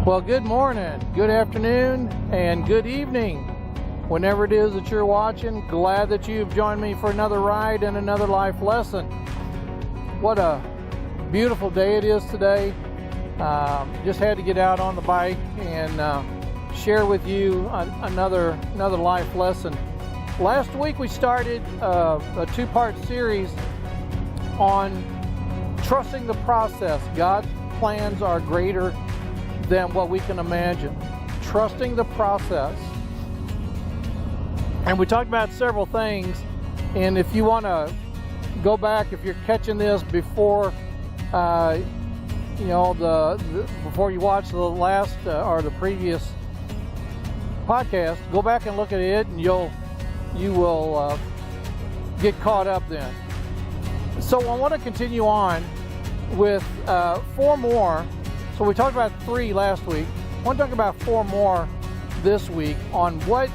Well, good morning, good afternoon, and good evening. Whenever it is that you're watching, glad that you've joined me for another ride and another life lesson. What a beautiful day it is today. Just had to get out on the bike and share with you another life lesson. Last week we started a two-part series on trusting the process. God's plans are greater than what we can imagine. Trusting the process. And we talked about several things, and if you want to go back, if you're catching this before before you watch the last or the previous podcast, go back and look at it, and you will get caught up then. So I want to continue on with 4 more. So we talked about 3 last week. I want to talk about 4 more this week on what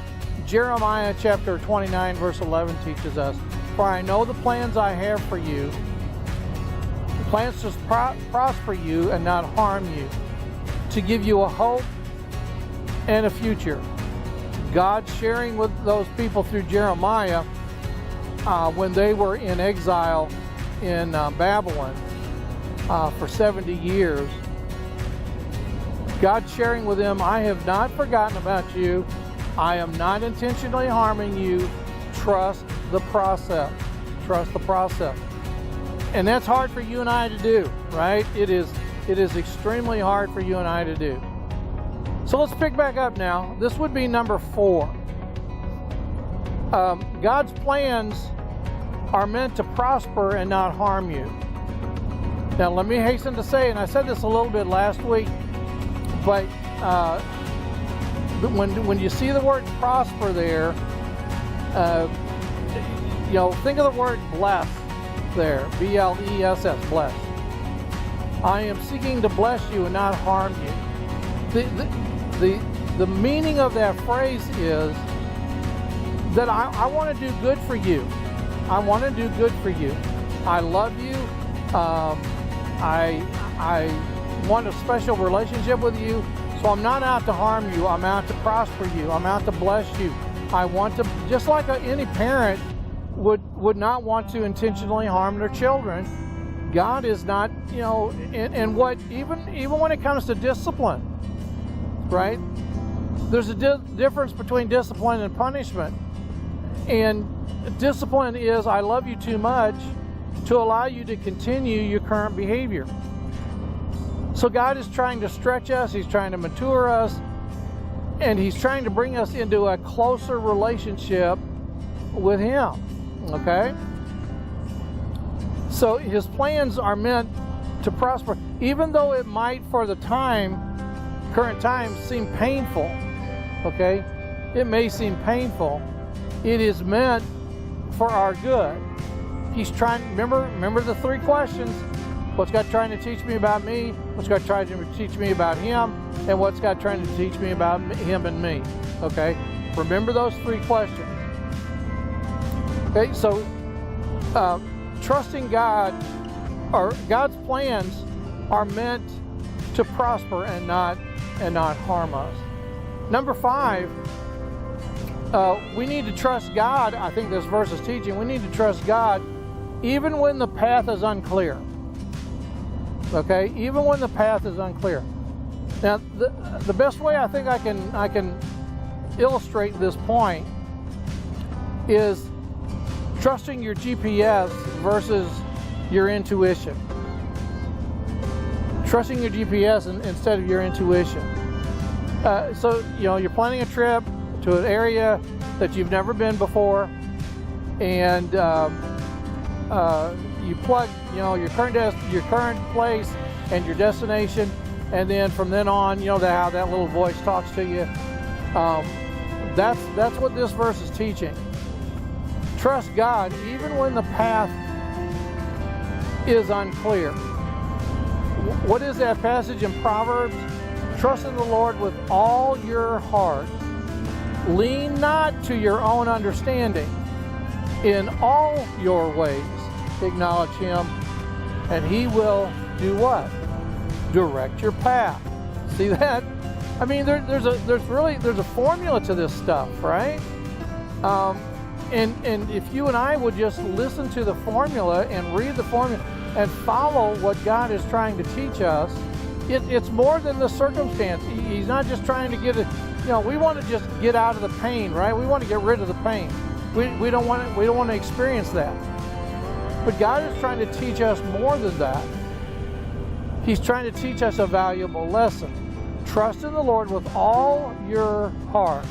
Jeremiah chapter 29 verse 11 teaches us. For I know the plans I have for you, plans to prosper you and not harm you, to give you a hope and a future. God sharing with those people through Jeremiah when they were in exile in Babylon for 70 years. God sharing with them, I have not forgotten about you. I am not intentionally harming you. Trust the process. Trust the process. And that's hard for you and I to do, right? It is extremely hard for you and I to do. So let's pick back up now. This would be number 4. God's plans are meant to prosper and not harm you. Now let me hasten to say, and I said this a little bit last week, but when you see the word prosper there, think of the word bless there, B-L-E-S-S, bless. I am seeking to bless you and not harm you. The meaning of that phrase is that I want to do good for you. I want to do good for you. I love you. I want a special relationship with you, so I'm not out to harm you. I'm out to prosper you. I'm out to bless you. I want to, just like any parent would not want to intentionally harm their children. God is not, and what even when it comes to discipline, right? There's a difference between discipline and punishment. And discipline is, I love you too much to allow you to continue your current behavior. So God is trying to stretch us, He's trying to mature us, and He's trying to bring us into a closer relationship with Him, okay? So His plans are meant to prosper, even though it might for the current time, seem painful, okay? It may seem painful. It is meant for our good. He's trying, remember the 3 questions. What's God trying to teach me about me? What's God trying to teach me about Him? And what's God trying to teach me about Him and me? Okay? Remember those 3 questions. Okay, so trusting God, or God's plans are meant to prosper and not harm us. Number 5, we need to trust God. I think this verse is teaching we need to trust God even when the path is unclear. Okay, even when the path is unclear. Now, the best way I think I can illustrate this point is trusting your GPS versus your intuition. Trusting your GPS instead of your intuition. So you're planning a trip to an area that you've never been before, and you plug your current place and your destination, and then from then on, how that little voice talks to you. That's what this verse is teaching. Trust God even when the path is unclear. What is that passage in Proverbs? Trust in the Lord with all your heart. Lean not to your own understanding. In all your ways acknowledge Him, and He will do what? Direct your path. See that? I mean, there's a formula to this stuff, right? And if you and I would just listen to the formula and read the formula and follow what God is trying to teach us, it's more than the circumstance. He's not just trying to get it. We want to just get out of the pain, right? We want to get rid of the pain. We don't want to experience that. But God is trying to teach us more than that. He's trying to teach us a valuable lesson. Trust in the Lord with all your heart.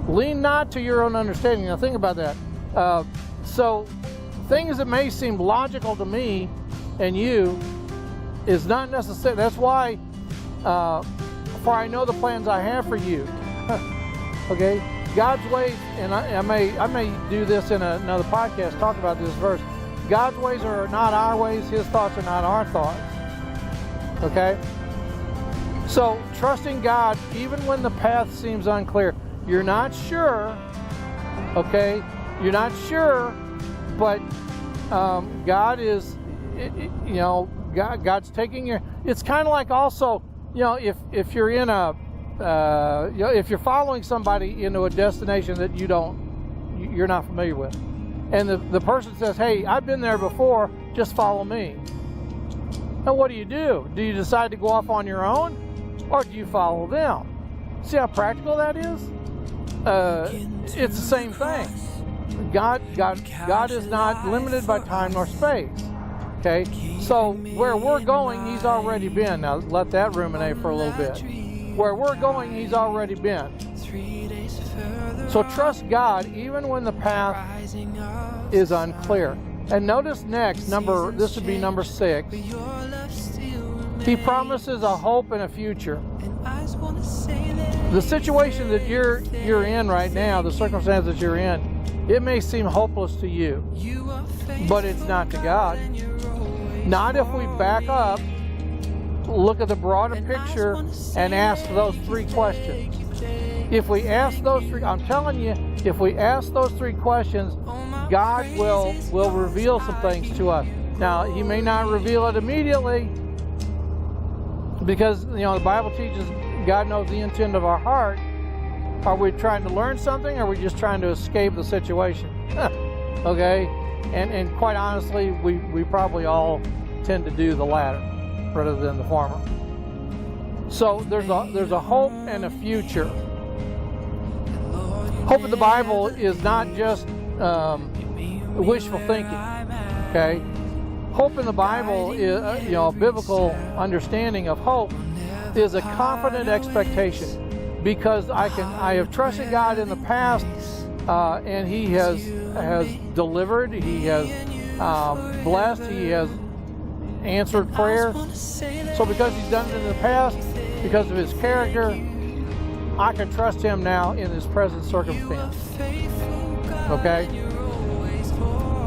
Lean not to your own understanding. Now think about that. So things that may seem logical to me and you is not necessary. That's why, for I know the plans I have for you. Okay, God's ways, and I may do this in another podcast. Talk about this verse. God's ways are not our ways. His thoughts are not our thoughts. Okay. So trusting God even when the path seems unclear. You're not sure. Okay, you're not sure, but God is. God's taking your. It's kind of like also, if you're in a, if you're following somebody into a destination that you're not familiar with, and the person says, "Hey, I've been there before. Just follow me." Now, what do? Do you decide to go off on your own, or do you follow them? See how practical that is? It's the same thing. God is not limited by time nor space. Okay, so where we're going, He's already been. Now let that ruminate for a little bit. Where we're going, He's already been. So trust God even when the path is unclear. And notice next, this would be number 6. He promises a hope and a future. The situation that you're in right now, the circumstances that you're in, it may seem hopeless to you, but it's not to God. Not if we back up, look at the broader picture, and ask those 3 questions. If we ask those 3, I'm telling you, if we ask those 3 questions, God will reveal some things to us. Now, He may not reveal it immediately, because the Bible teaches God knows the intent of our heart. Are we trying to learn something, or are we just trying to escape the situation? Okay? And quite honestly, we probably all tend to do the latter rather than the former. So there's a hope and a future. Hope in the Bible is not just wishful thinking. Okay? Hope in the Bible is, a biblical understanding of hope is a confident expectation, because I have trusted God in the past, and He has delivered. He has blessed. He has answered prayer. So because He's done it in the past, because of His character, I can trust Him now in this present circumstance. Okay?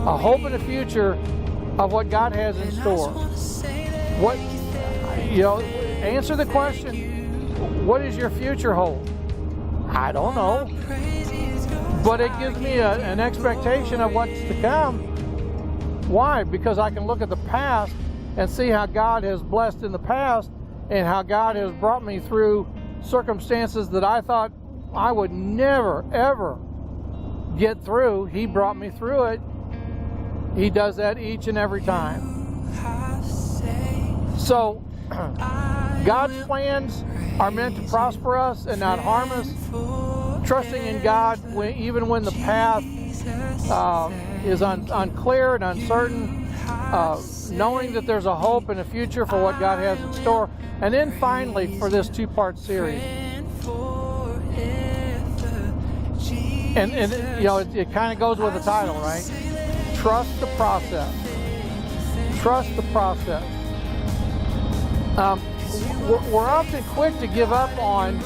A hope in the future of what God has in store. Answer the question, what does your future hold? I don't know. But it gives me an expectation of what's to come. Why? Because I can look at the past and see how God has blessed in the past, and how God has brought me through circumstances that I thought I would never, ever get through. He brought me through it. He does that each and every time. So, God's plans are meant to prosper us and not harm us. Trusting in God even when the path is unclear and uncertain. Knowing that there's a hope and a future for what God has in store. And then finally, for this 2-part series. And it kind of goes with the title, right? Trust the process. Trust the process. We're often quick to give up on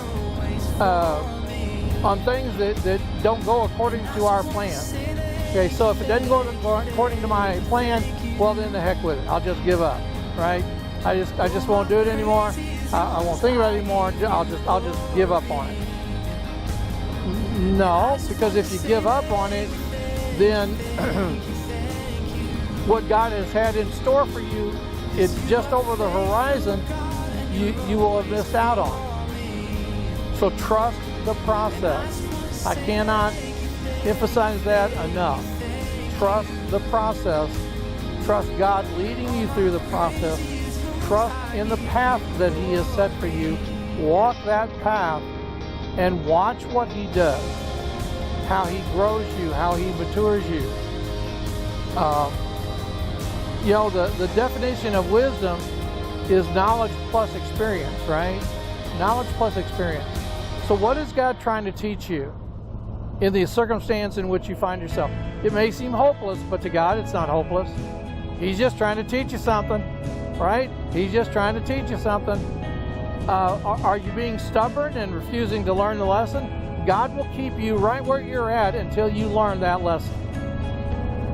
things that don't go according to our plan. Okay, so if it doesn't go according to my plan, well then the heck with it. I'll just give up, right? I just won't do it anymore. I won't think about it anymore. I'll just give up on it. No, because if you give up on it, then what God has had in store for you, it's just over the horizon, you will have missed out on. So trust the process. I cannot emphasize that enough. Trust the process. Trust God leading you through the process. Trust in the path that He has set for you. Walk that path and watch what He does, how He grows you, how He matures you. The definition of wisdom is knowledge plus experience, right? Knowledge plus experience. So what is God trying to teach you in the circumstance in which you find yourself? It may seem hopeless, but to God it's not hopeless. He's just trying to teach you something, right? He's just trying to teach you something. Are you being stubborn and refusing to learn the lesson? God will keep you right where you're at until you learn that lesson.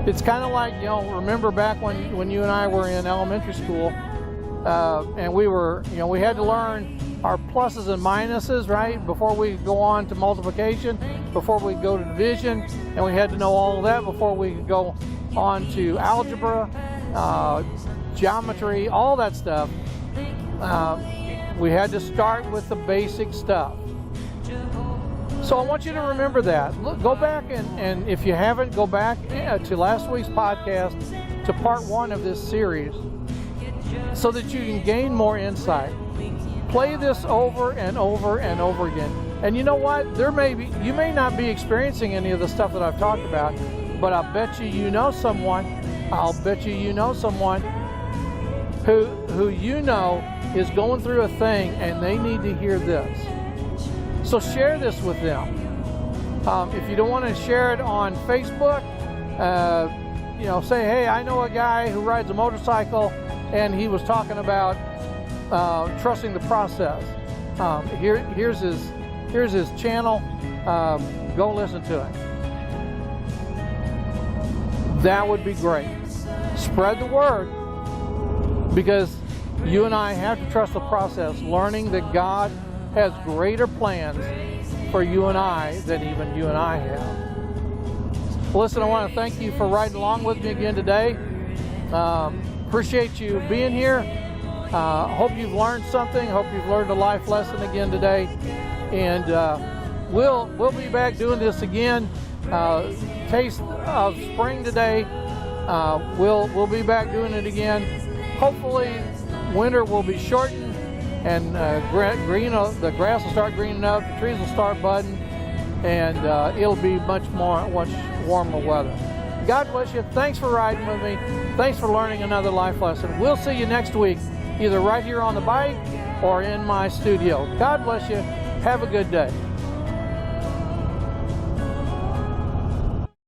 It's kind of like, remember back when you and I were in elementary school, and we had to learn our pluses and minuses, right? Before we go on to multiplication, before we go to division, and we had to know all of that before we could go on to algebra, geometry, all that stuff. We had to start with the basic stuff. So I want you to remember that. Go back and if you haven't, go back to last week's podcast, to part 1 of this series, so that you can gain more insight. Play this over and over and over again. And you know what? You may not be experiencing any of the stuff that I've talked about, but I'll bet you know someone who is going through a thing and they need to hear this. So share this with them. If you don't want to share it on Facebook, say, hey, I know a guy who rides a motorcycle and he was talking about trusting the process. Here's his channel. Go listen to it. That would be great. Spread the word, because you and I have to trust the process, learning that God has greater plans for you and I than even you and I have. Listen, I want to thank you for riding along with me again today. Appreciate you being here. Hope you've learned something. Hope you've learned a life lesson again today. And we'll be back doing this again. Taste of spring today. We'll be back doing it again. Hopefully winter will be shortened and the grass will start greening up, the trees will start budding, and it'll be much warmer weather. God bless you. Thanks for riding with me. Thanks for learning another life lesson. We'll see you next week, either right here on the bike or in my studio. God bless you. Have a good day.